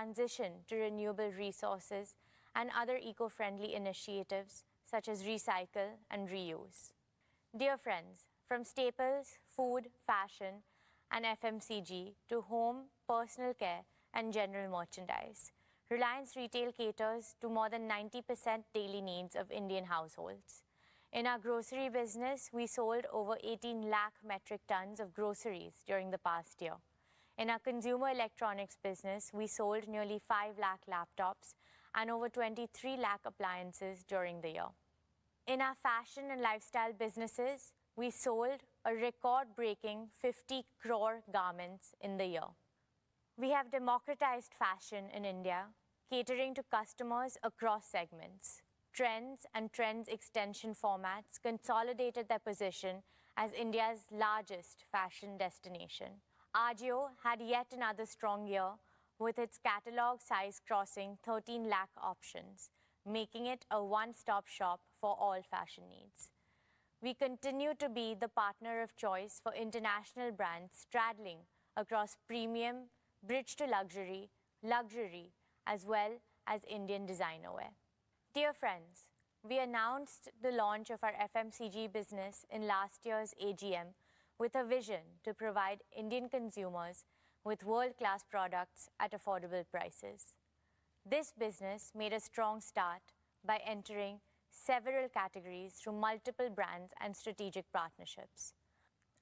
transition to renewable resources and other eco-friendly initiatives such as recycle and reuse. Dear friends, from staples, food, fashion, and FMCG to home, personal care, and general merchandise, Reliance Retail caters to more than 90% daily needs of Indian households. In our grocery business, we sold over 18 lakh metric tons of groceries during the past year. In our consumer electronics business, we sold nearly 5 lakh laptops and over 23 lakh appliances during the year. In our fashion and lifestyle businesses, we sold a record-breaking 50 crore garments in the year. We have democratized fashion in India, catering to customers across segments. Trends and Trends extension formats consolidated their position as India's largest fashion destination. Ajio had yet another strong year with its catalog size crossing 13 lakh options, making it a one-stop shop for all fashion needs. We continue to be the partner of choice for international brands straddling across premium, bridge to luxury, as well as Indian designer wear. Dear friends, we announced the launch of our FMCG business in last year's AGM with a vision to provide Indian consumers with world-class products at affordable prices. This business made a strong start by entering several categories through multiple brands and strategic partnerships.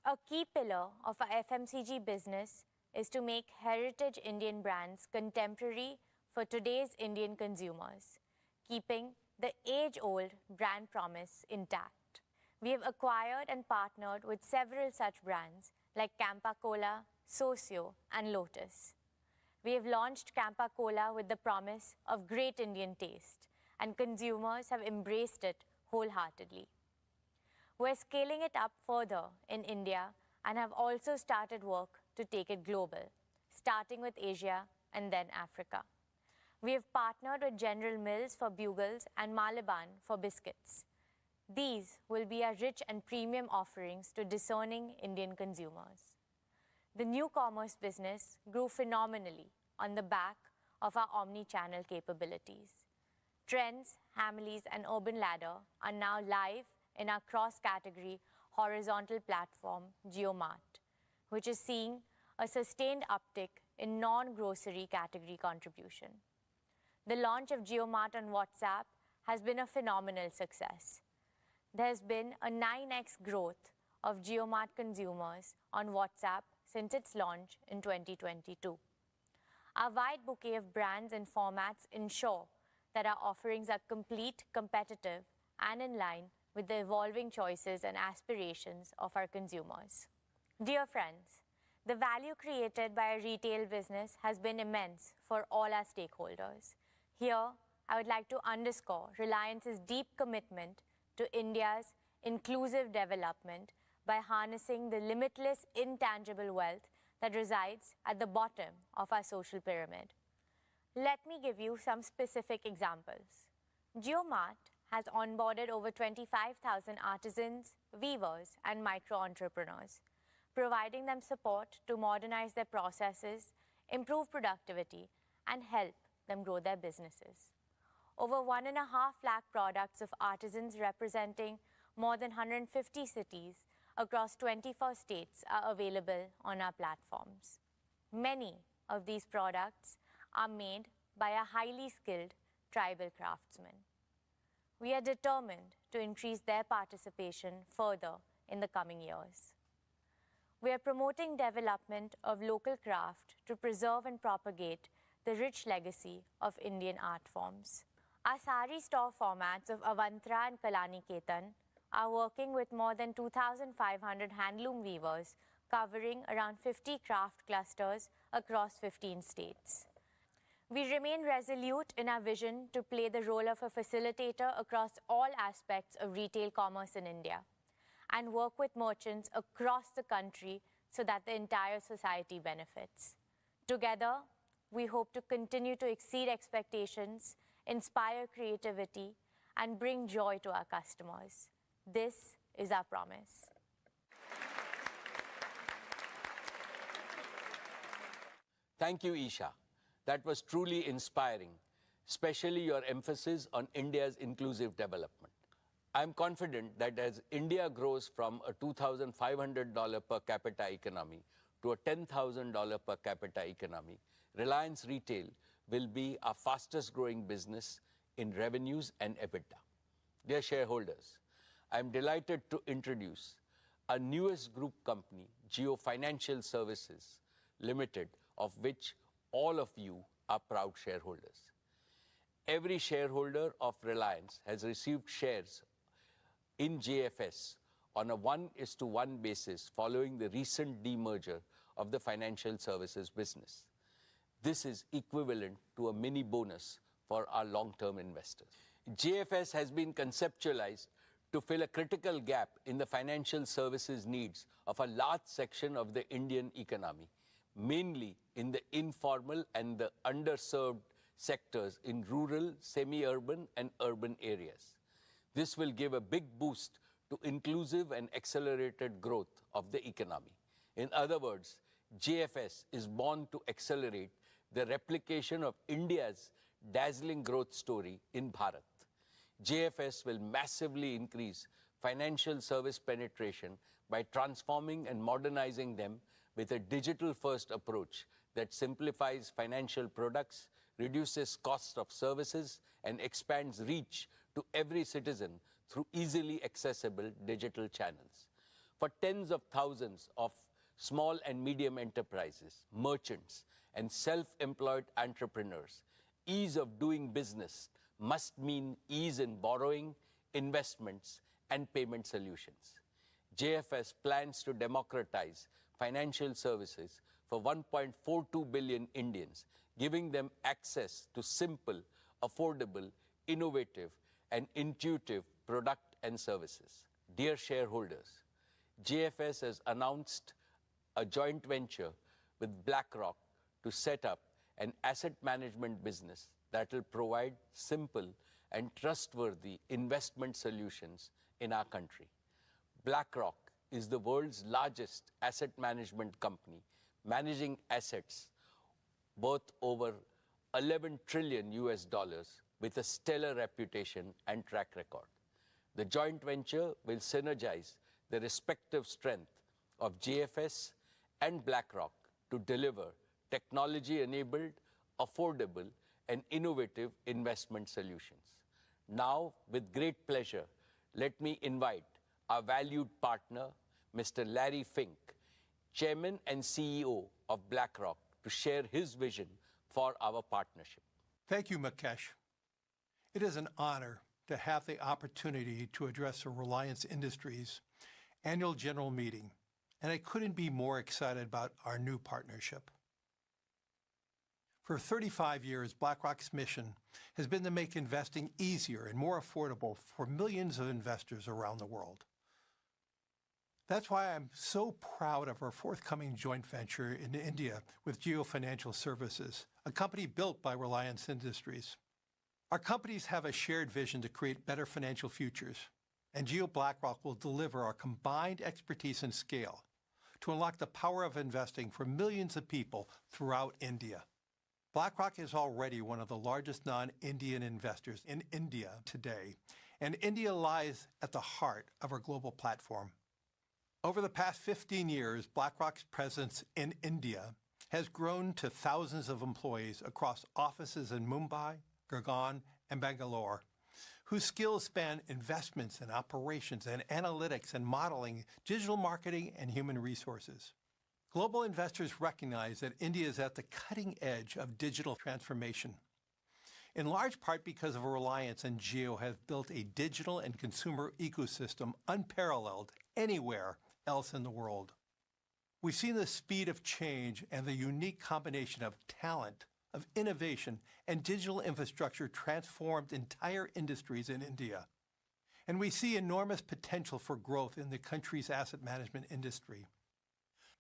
A key pillar of our FMCG business is to make heritage Indian brands contemporary for today's Indian consumers, keeping the age-old brand promise intact. We have acquired and partnered with several such brands like Campa Cola, Socio, and Lotus. We have launched Campa Cola with the promise of great Indian taste, and consumers have embraced it wholeheartedly. We're scaling it up further in India and have also started work to take it global, starting with Asia and then Africa. We have partnered with General Mills for bugles and Malaban for biscuits. These will be our rich and premium offerings to discerning Indian consumers. The new commerce business grew phenomenally on the back of our omni-channel capabilities. Trends, Hamleys, and Urban Ladder are now live in our cross-category horizontal platform, JioMart, which is seeing a sustained uptick in non-grocery category contribution. The launch of JioMart on WhatsApp has been a phenomenal success. There has been a 9x growth of JioMart consumers on WhatsApp since its launch in 2022. Our wide bouquet of brands and formats ensure that our offerings are complete, competitive, and in line with the evolving choices and aspirations of our consumers. Dear friends, the value created by our retail business has been immense for all our stakeholders. Here, I would like to underscore Reliance's deep commitment to India's inclusive development by harnessing the limitless intangible wealth that resides at the bottom of our social pyramid. Let me give you some specific examples. JioMart has onboarded over 25,000 artisans, weavers, and micro-entrepreneurs, providing them support to modernize their processes, improve productivity, and help them grow their businesses. Over 1.5 lakh products of artisans representing more than 150 cities across 24 states are available on our platforms. Many of these products are made by a highly skilled tribal craftsmen. We are determined to increase their participation further in the coming years. We are promoting development of local craft to preserve and propagate the rich legacy of Indian art forms. Our sari store formats of Avantara and Kalaniketan are working with more than 2,500 handloom weavers covering around 50 craft clusters across 15 states. We remain resolute in our vision to play the role of a facilitator across all aspects of retail commerce in India and work with merchants across the country so that the entire society benefits. Together, we hope to continue to exceed expectations, inspire creativity, and bring joy to our customers. This is our promise. Thank you, Isha. That was truly inspiring, especially your emphasis on India's inclusive development. I'm confident that as India grows from a $2,500 per capita economy to a $10,000 per capita economy, Reliance Retail will be our fastest growing business in revenues and EBITDA. Dear shareholders, I'm delighted to introduce our newest group company, Jio Financial Services Limited, of which all of you are proud shareholders. Every shareholder of Reliance has received shares in JFS on a 1:1 basis following the recent demerger of the financial services business. This is equivalent to a mini bonus for our long-term investors. JFS has been conceptualized to fill a critical gap in the financial services needs of a large section of the Indian economy, mainly in the informal and the underserved sectors in rural, semi-urban, and urban areas. This will give a big boost to inclusive and accelerated growth of the economy. In other words, JFS is born to accelerate the replication of India's dazzling growth story in Bharat. JFS will massively increase financial service penetration by transforming and modernizing them with a digital-first approach that simplifies financial products, reduces cost of services, and expands reach to every citizen through easily accessible digital channels. For tens of thousands of small and medium enterprises, merchants, and self-employed entrepreneurs, ease of doing business must mean ease in borrowing, investments, and payment solutions. JFS plans to democratize financial services for 1.42 billion Indians, giving them access to simple, affordable, innovative, and intuitive product and services. Dear shareholders, JFS has announced a joint venture with BlackRock to set up an asset management business that will provide simple and trustworthy investment solutions in our country. BlackRock is the world's largest asset management company, managing assets worth over $11 trillion with a stellar reputation and track record. The joint venture will synergize the respective strength of JFS and BlackRock to deliver technology-enabled, affordable, and innovative investment solutions. Now, with great pleasure, let me invite our valued partner, Mr. Larry Fink, Chairman and CEO of BlackRock, to share his vision for our partnership. Thank you, Mukesh. It is an honor to have the opportunity to address the Reliance Industries annual general meeting, and I couldn't be more excited about our new partnership. For 35 years, BlackRock's mission has been to make investing easier and more affordable for millions of investors around the world. That's why I'm so proud of our forthcoming joint venture in India with Jio Financial Services, a company built by Reliance Industries. Our companies have a shared vision to create better financial futures, and Jio BlackRock will deliver our combined expertise and scale to unlock the power of investing for millions of people throughout India. BlackRock is already one of the largest non-Indian investors in India today, and India lies at the heart of our global platform. Over the past 15 years, BlackRock's presence in India has grown to thousands of employees across offices in Mumbai, Gurgaon, and Bangalore, whose skills span investments and operations and analytics and modeling, digital marketing, and human resources. Global investors recognize that India is at the cutting edge of digital transformation, in large part because of Reliance and Jio have built a digital and consumer ecosystem unparalleled anywhere else in the world. We've seen the speed of change and the unique combination of talent, of innovation, and digital infrastructure transformed entire industries in India. And we see enormous potential for growth in the country's asset management industry.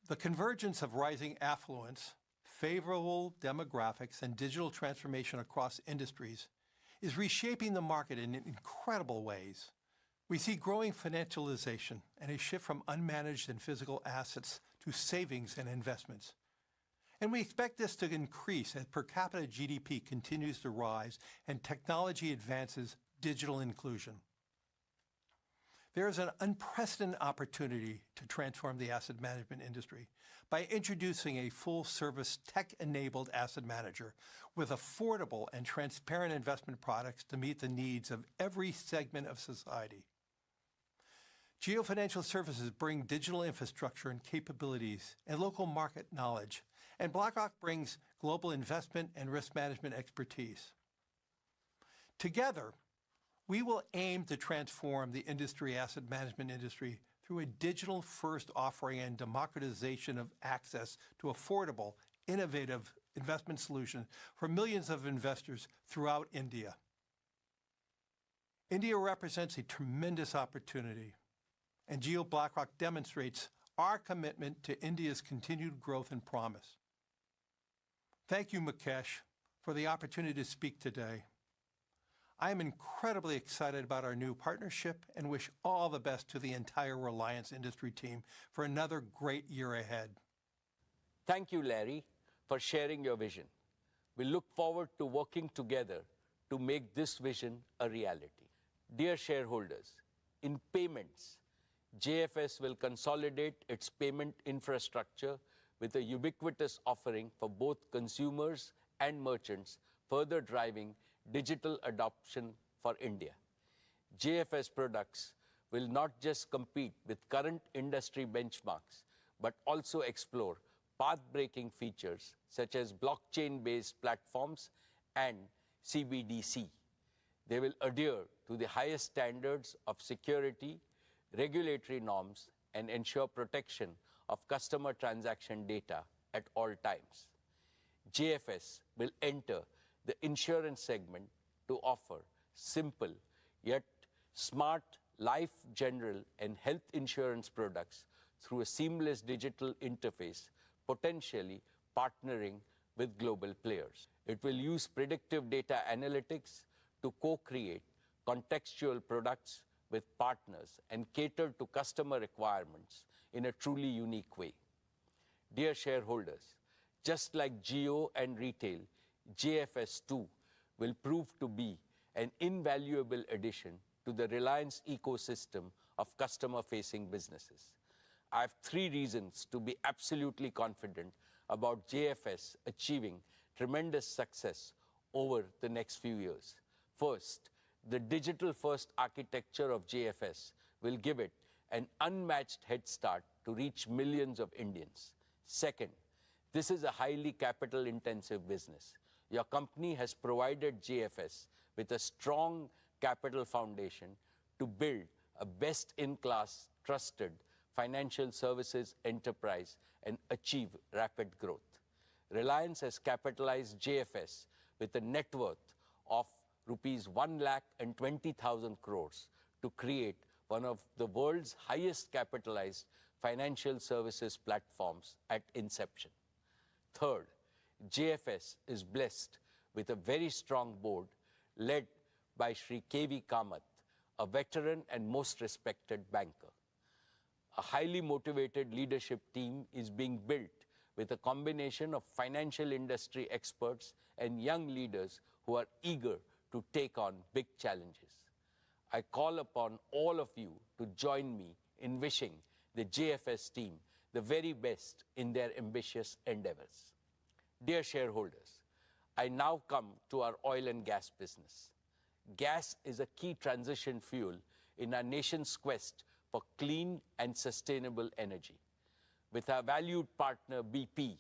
The convergence of rising affluence, favorable demographics, and digital transformation across industries is reshaping the market in incredible ways. We see growing financialization and a shift from unmanaged and physical assets to savings and investments. And we expect this to increase as per capita GDP continues to rise and technology advances digital inclusion. There is an unprecedented opportunity to transform the asset management industry by introducing a full-service tech-enabled asset manager with affordable and transparent investment products to meet the needs of every segment of society. GEO Financial Services bring digital infrastructure and capabilities and local market knowledge, and BlackRock brings global investment and risk management expertise. Together, we will aim to transform the asset management industry through a digital-first offering and democratization of access to affordable, innovative investment solutions for millions of investors throughout India. India represents a tremendous opportunity, and GEO BlackRock demonstrates our commitment to India's continued growth and promise. Thank you, Mukesh, for the opportunity to speak today. I am incredibly excited about our new partnership and wish all the best to the entire Reliance industry team for another great year ahead. Thank you, Larry, for sharing your vision. We look forward to working together to make this vision a reality. Dear shareholders, in payments, JFS will consolidate its payment infrastructure with a ubiquitous offering for both consumers and merchants, further driving digital adoption for India. JFS products will not just compete with current industry benchmarks, but also explore path-breaking features such as blockchain-based platforms and CBDC. They will adhere to the highest standards of security, regulatory norms, and ensure protection of customer transaction data at all times. JFS will enter the insurance segment to offer simple yet smart life, general, and health insurance products through a seamless digital interface, potentially partnering with global players. It will use predictive data analytics to co-create contextual products with partners and cater to customer requirements in a truly unique way. Dear shareholders, just like GEO and retail, JFS too will prove to be an invaluable addition to the Reliance ecosystem of customer-facing businesses. I have 3 reasons to be absolutely confident about JFS achieving tremendous success over the next few years. First, the digital-first architecture of JFS will give it an unmatched head start to reach millions of Indians. Second, this is a highly capital-intensive business. Your company has provided JFS with a strong capital foundation to build a best-in-class, trusted financial services enterprise and achieve rapid growth. Reliance has capitalized JFS with a net worth of rupees 1,20,000 crores to create one of the world's highest capitalized financial services platforms at inception. Third, JFS is blessed with a very strong board led by Shri K.V. Kamath, a veteran and most respected banker. A highly motivated leadership team is being built with a combination of financial industry experts and young leaders who are eager to take on big challenges. I call upon all of you to join me in wishing the JFS team the very best in their ambitious endeavors. Dear shareholders, I now come to our oil and gas business. Gas is a key transition fuel in our nation's quest for clean and sustainable energy. With our valued partner BP,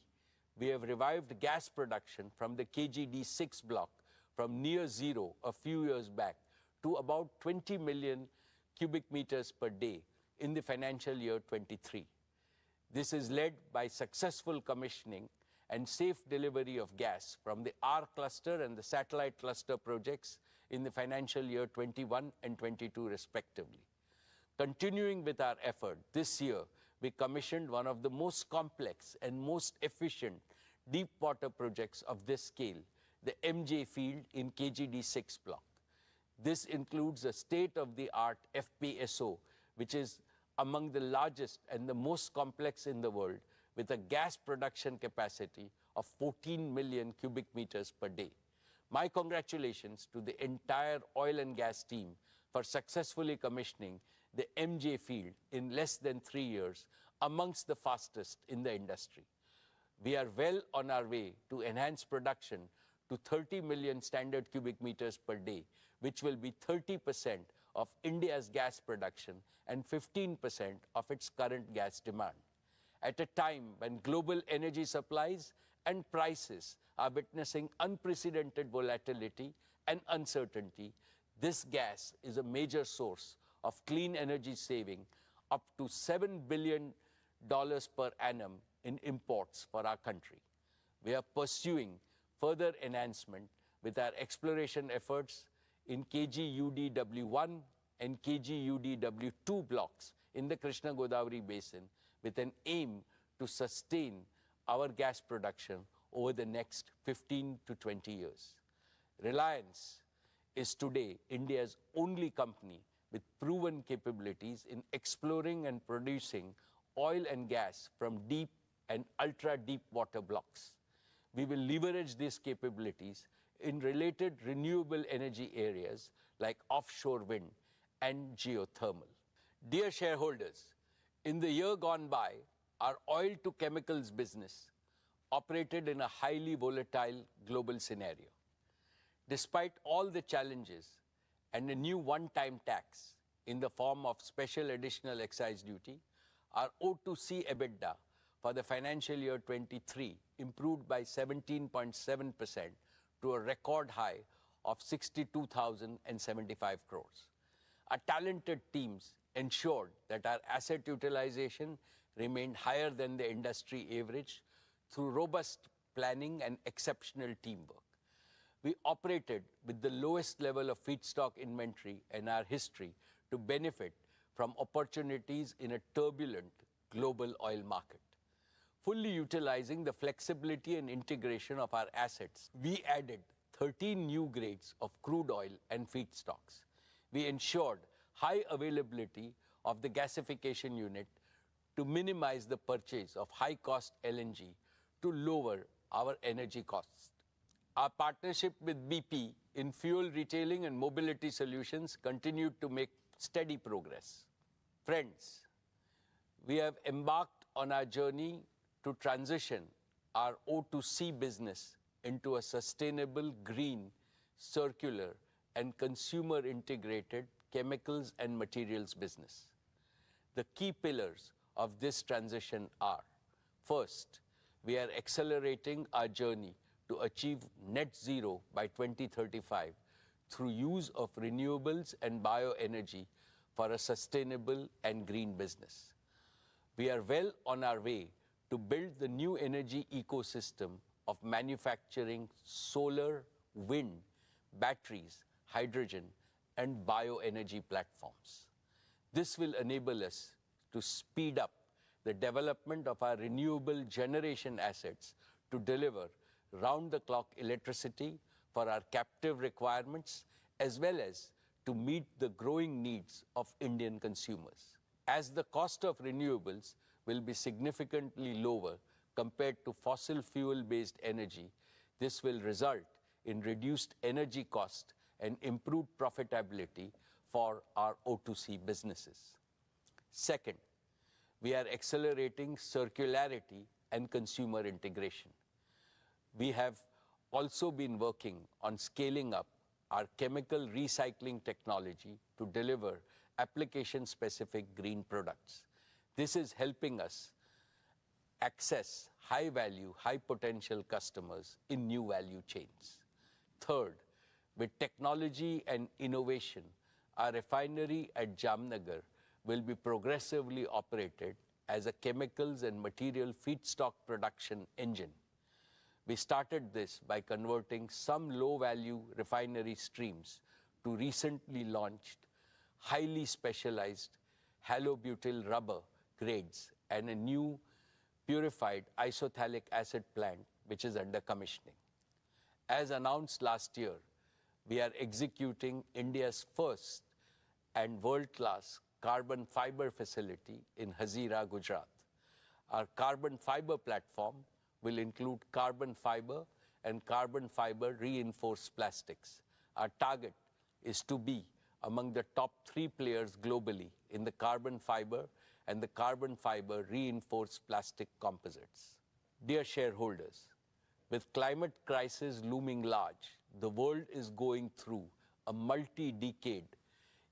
we have revived gas production from the KGD6 block from near zero a few years back to about 20 million cubic meters per day in the financial year 23. This is led by successful commissioning and safe delivery of gas from the R cluster and the satellite cluster projects in the financial year 21 and 22 respectively. Continuing with our effort, this year we commissioned one of the most complex and most efficient deep water projects of this scale, the MJ field in KGD6 block. This includes a state-of-the-art FPSO, which is among the largest and the most complex in the world, with a gas production capacity of 14 million cubic meters per day. My congratulations to the entire oil and gas team for successfully commissioning the MJ field in less than 3 years, amongst the fastest in the industry. We are well on our way to enhance production to 30 million standard cubic meters per day, which will be 30% of India's gas production and 15% of its current gas demand. At a time when global energy supplies and prices are witnessing unprecedented volatility and uncertainty, this gas is a major source of clean energy saving, up to $7 billion per annum in imports for our country. We are pursuing further enhancement with our exploration efforts in KG-UDW1 and KG-UDW2 blocks in the Krishna Godavari Basin, with an aim to sustain our gas production over the next 15 to 20 years. Reliance is today India's only company with proven capabilities in exploring and producing oil and gas from deep and ultra-deep water blocks. We will leverage these capabilities in related renewable energy areas like offshore wind and geothermal. Dear shareholders, in the year gone by, our oil to chemicals business operated in a highly volatile global scenario. Despite all the challenges and a new one-time tax in the form of special additional excise duty, our O2C EBITDA for the financial year 23 improved by 17.7% to a record high of 62,075 crores. Our talented teams ensured that our asset utilization remained higher than the industry average through robust planning and exceptional teamwork. We operated with the lowest level of feedstock inventory in our history to benefit from opportunities in a turbulent global oil market. Fully utilizing the flexibility and integration of our assets, we added 13 new grades of crude oil and feedstocks. We ensured high availability of the gasification unit to minimize the purchase of high-cost LNG to lower our energy costs. Our partnership with BP in fuel retailing and mobility solutions continued to make steady progress. Friends, we have embarked on our journey to transition our O2C business into a sustainable, green, circular, and consumer-integrated chemicals and materials business. The key pillars of this transition are: first, we are accelerating our journey to achieve net zero by 2035 through use of renewables and bioenergy for a sustainable and green business. We are well on our way to build the new energy ecosystem of manufacturing solar, wind, batteries, hydrogen, and bioenergy platforms. This will enable us to speed up the development of our renewable generation assets to deliver round-the-clock electricity for our captive requirements, as well as to meet the growing needs of Indian consumers. As the cost of renewables will be significantly lower compared to fossil fuel-based energy, this will result in reduced energy cost and improved profitability for our O2C businesses. Second, we are accelerating circularity and consumer integration. We have also been working on scaling up our chemical recycling technology to deliver application-specific green products. This is helping us access high-value, high-potential customers in new value chains. Third, with technology and innovation, our refinery at Jamnagar will be progressively operated as a chemicals and material feedstock production engine. We started this by converting some low-value refinery streams to recently launched, highly specialized halobutyl rubber grades and a new purified isophthalic acid plant, which is under commissioning. As announced last year, we are executing India's first and world-class carbon fiber facility in Hazira, Gujarat. Our carbon fiber platform will include carbon fiber and carbon fiber reinforced plastics. Our target is to be among the top 3 players globally in the carbon fiber and the carbon fiber reinforced plastic composites. Dear shareholders, with climate crisis looming large, the world is going through a multi-decade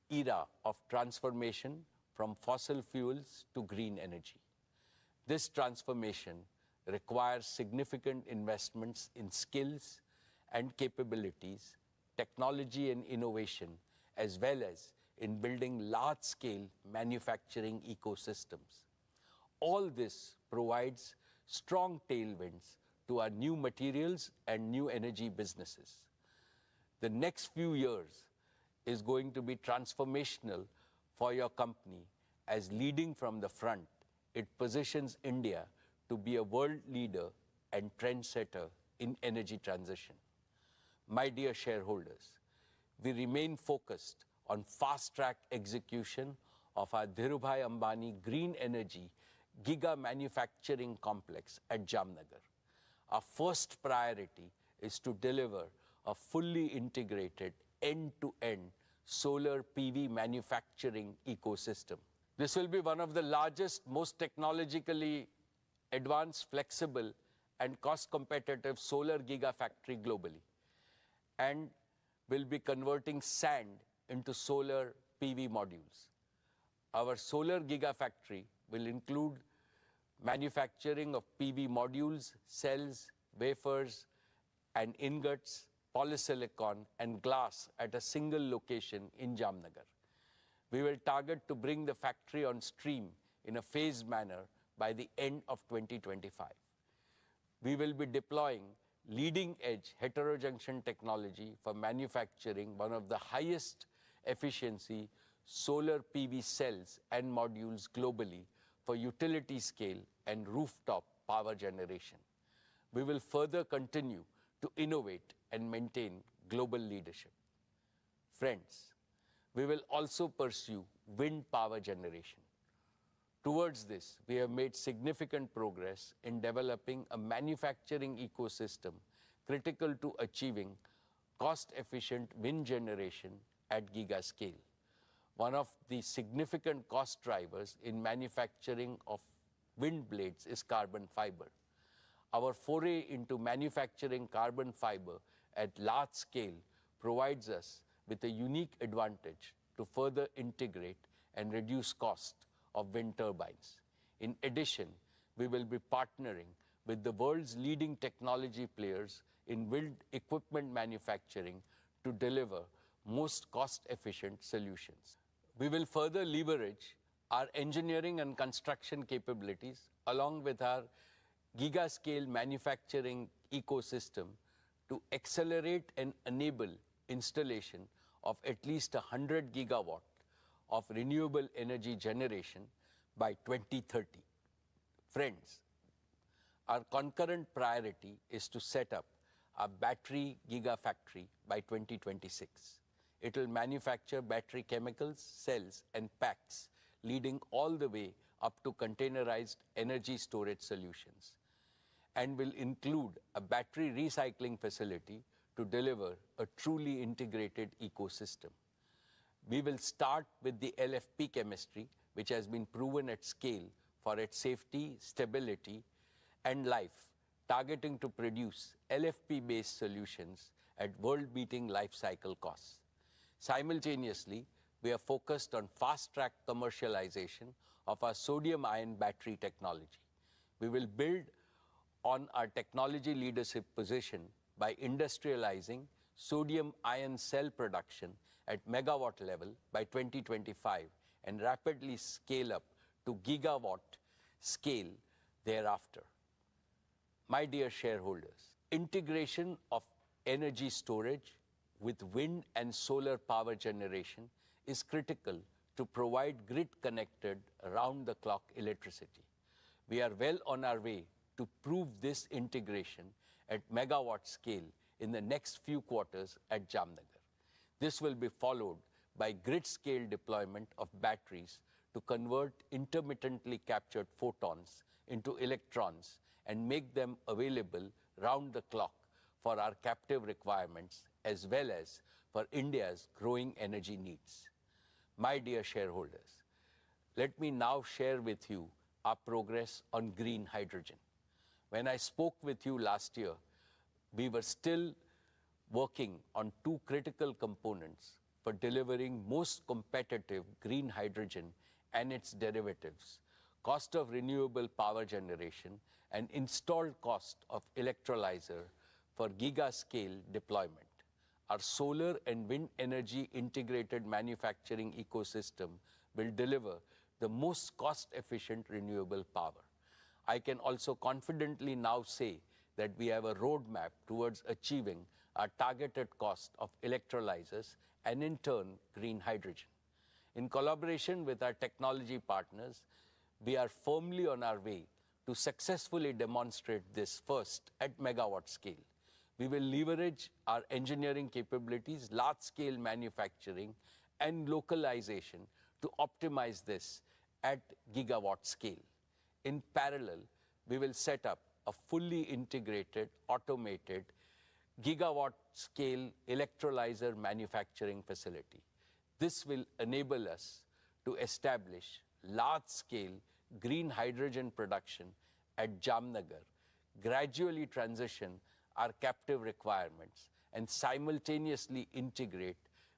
era of transformation from fossil fuels to green energy. This transformation requires significant investments in skills and capabilities, technology and innovation, as well as in building large-scale manufacturing ecosystems. All this provides strong tailwinds to our new materials and new energy businesses. The next few years is going to be transformational for your company as leading from the front. It positions India to be a world leader and trendsetter in energy transition. My dear shareholders, we remain focused on fast-track execution of our Dhirubhai Ambani Green Energy Giga Manufacturing Complex at Jamnagar. Our first priority is to deliver a fully integrated end-to-end solar PV manufacturing ecosystem. This will be one of the largest, most technologically advanced, flexible, and cost-competitive solar gigafactory globally, and will be converting sand into solar PV modules. Our solar gigafactory will include manufacturing of PV modules, cells, wafers, and ingots, polysilicon, and glass at a single location in Jamnagar. We will target to bring the factory on stream in a phased manner by the end of 2025. We will be deploying leading-edge heterojunction technology for manufacturing one of the highest efficiency solar PV cells and modules globally for utility scale and rooftop power generation. We will further continue to innovate and maintain global leadership. Friends, we will also pursue wind power generation. Towards this, we have made significant progress in developing a manufacturing ecosystem critical to achieving cost-efficient wind generation at giga scale. One of the significant cost drivers in manufacturing of wind blades is carbon fiber. Our foray into manufacturing carbon fiber at large scale provides us with a unique advantage to further integrate and reduce cost of wind turbines. In addition, we will be partnering with the world's leading technology players in wind equipment manufacturing to deliver most cost-efficient solutions. We will further leverage our engineering and construction capabilities along with our giga-scale manufacturing ecosystem to accelerate and enable installation of at least 100 gigawatt of renewable energy generation by 2030. Friends, our concurrent priority is to set up a battery gigafactory by 2026. It will manufacture battery chemicals, cells, and packs, leading all the way up to containerized energy storage solutions, and will include a battery recycling facility to deliver a truly integrated ecosystem. We will start with the LFP chemistry, which has been proven at scale for its safety, stability, and life, targeting to produce LFP-based solutions at world-beating life cycle costs. Simultaneously, we are focused on fast-track commercialization of our sodium-ion battery technology. We will build on our technology leadership position by industrializing sodium-ion cell production at megawatt level by 2025 and rapidly scale up to gigawatt scale thereafter. My dear shareholders, integration of energy storage with wind and solar power generation is critical to provide grid-connected, round-the-clock electricity. We are well on our way to prove this integration at megawatt scale in the next few quarters at Jamnagar. This will be followed by grid-scale deployment of batteries to convert intermittently captured photons into electrons and make them available round the clock for our captive requirements as well as for India's growing energy needs. My dear shareholders, let me now share with you our progress on green hydrogen. When I spoke with you last year, we were still working on two critical components for delivering most competitive green hydrogen and its derivatives, cost of renewable power generation, and installed cost of electrolyzer for giga-scale deployment. Our solar and wind energy integrated manufacturing ecosystem will deliver the most cost-efficient renewable power. I can also confidently now say that we have a roadmap towards achieving our targeted cost of electrolyzers and in turn green hydrogen. In collaboration with our technology partners, we are firmly on our way to successfully demonstrate this first at megawatt scale. We will leverage our engineering capabilities, large-scale manufacturing, and localization to optimize this at gigawatt scale. In parallel, we will set up a fully integrated, automated, gigawatt-scale electrolyzer manufacturing facility. This will enable us to establish large-scale green hydrogen production at Jamnagar, gradually transition our captive requirements, and simultaneously integrate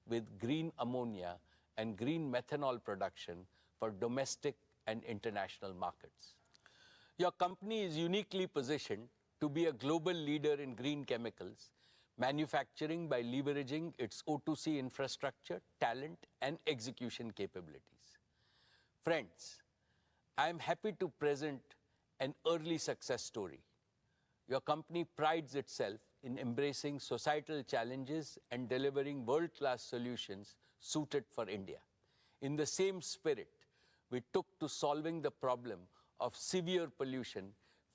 with green ammonia and green methanol production for domestic and international markets. Your company is uniquely positioned to be a global leader in green chemicals, manufacturing by leveraging its O2C infrastructure, talent, and execution capabilities. Friends, I am happy to present an early success story. Your company prides itself in embracing societal challenges and delivering world-class solutions suited for India. In the same spirit, we took to solving the problem of severe pollution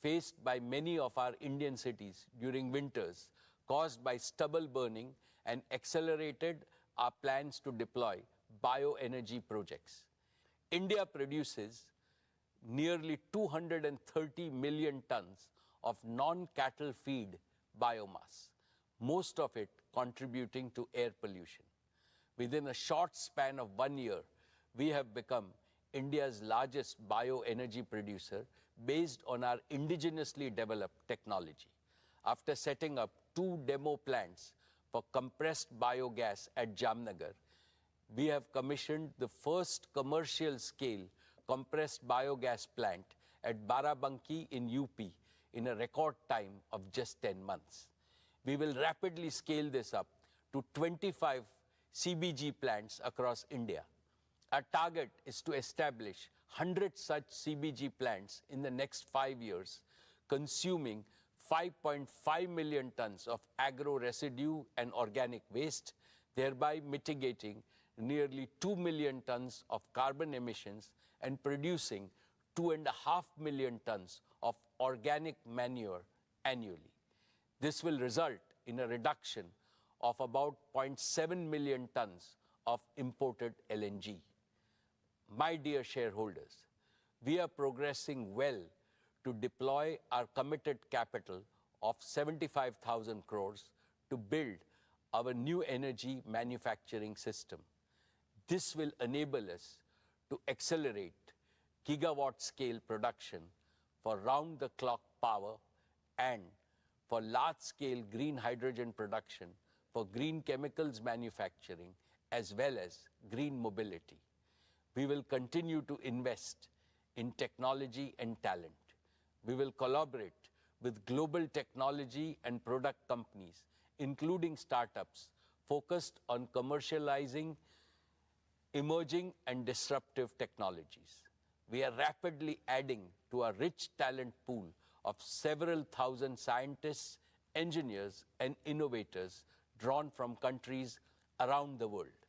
faced by many of our Indian cities during winters caused by stubble burning and accelerated our plans to deploy bioenergy projects. India produces nearly 230 million tons of non-cattle feed biomass, most of it contributing to air pollution. Within a short span of 1 year, we have become India's largest bioenergy producer based on our indigenously developed technology. After setting up 2 demo plants for compressed biogas at Jamnagar, we have commissioned the first commercial scale compressed biogas plant at Barabanki in UP in a record time of just 10 months. We will rapidly scale this up to 25 CBG plants across India. Our target is to establish 100 such CBG plants in the next 5 years, consuming 5.5 million tons of agro residue and organic waste, thereby mitigating nearly 2 million tons of carbon emissions and producing 2.5 million tons of organic manure annually. This will result in a reduction of about 0.7 million tons of imported LNG. My dear shareholders, we are progressing well to deploy our committed capital of 75,000 crores to build our new energy manufacturing system. This will enable us to accelerate gigawatt-scale production for round-the-clock power and for large-scale green hydrogen production for green chemicals manufacturing as well as green mobility. We will continue to invest in technology and talent. We will collaborate with global technology and product companies, including startups, focused on commercializing emerging and disruptive technologies. We are rapidly adding to our rich talent pool of several thousand scientists, engineers, and innovators drawn from countries around the world.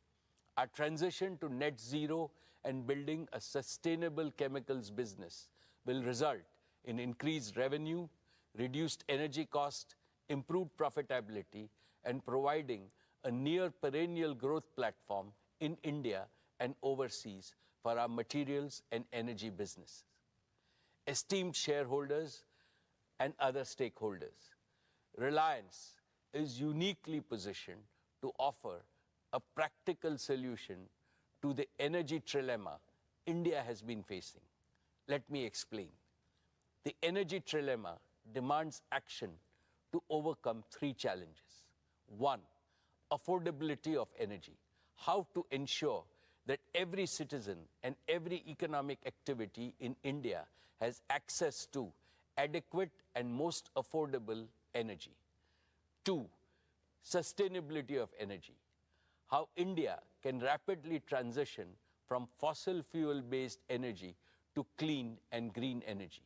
Our transition to net zero and building a sustainable chemicals business will result in increased revenue, reduced energy cost, improved profitability, and providing a near perennial growth platform in India and overseas for our materials and energy businesses. Esteemed shareholders, and other stakeholders. Reliance is uniquely positioned to offer a practical solution to the energy trilemma India has been facing. Let me explain. The energy trilemma demands action to overcome three challenges. One, affordability of energy. How to ensure that every citizen and every economic activity in India has access to adequate and most affordable energy. Two, sustainability of energy. How India can rapidly transition from fossil fuel-based energy to clean and green energy.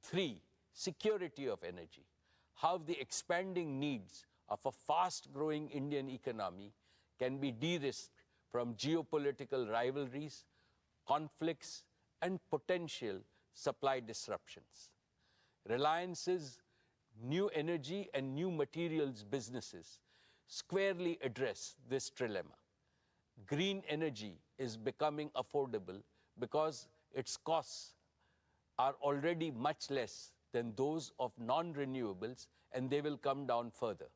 Three, security of energy. How the expanding needs of a fast-growing Indian economy can be de-risked from geopolitical rivalries, conflicts, and potential supply disruptions. Reliance's new energy and new materials businesses squarely address this trilemma. Green energy is becoming affordable because its costs are already much less than those of non-renewables, and they will come down further.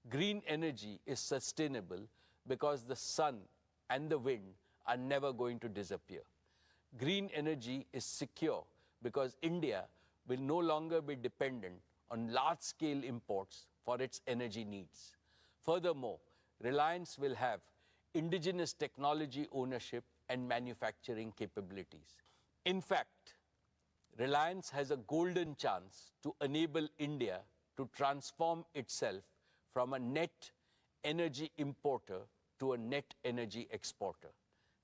Green energy is sustainable because the sun and the wind are never going to disappear. Green energy is secure because India will no longer be dependent on large-scale imports for its energy needs. Furthermore, Reliance will have indigenous technology ownership and manufacturing capabilities. In fact, Reliance has a golden chance to enable India to transform itself from a net energy importer to a net energy exporter.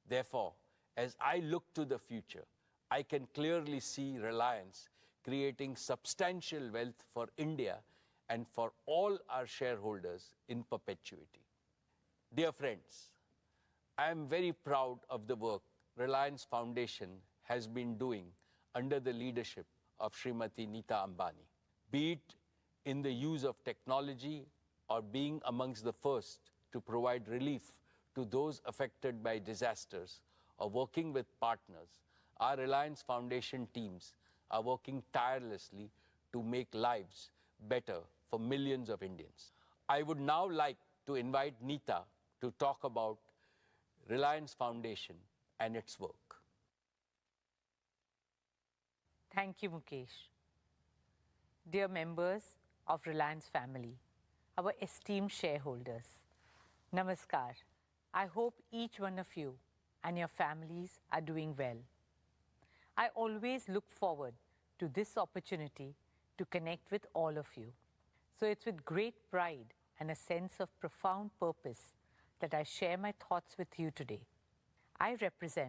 Therefore, as I look to the future, I can clearly see Reliance creating substantial wealth for India and for all our shareholders in perpetuity. Dear friends, I am very proud of the work Reliance Foundation has been doing under the leadership of Srimati Nita Ambani, be it in the use of technology or being amongst the first to provide relief to those affected by disasters or working with partners. Our Reliance Foundation teams are working tirelessly to make lives better for millions of Indians. I would now like to invite Nita to talk about Reliance Foundation and its work. Thank you, Mukesh. Dear members of Reliance family, our esteemed shareholders, Namaskar. I hope each one of you and your families are doing well. I always look forward to this opportunity to connect with all of you. So it's with great pride and a sense of profound purpose that I share my thoughts with you today. I represent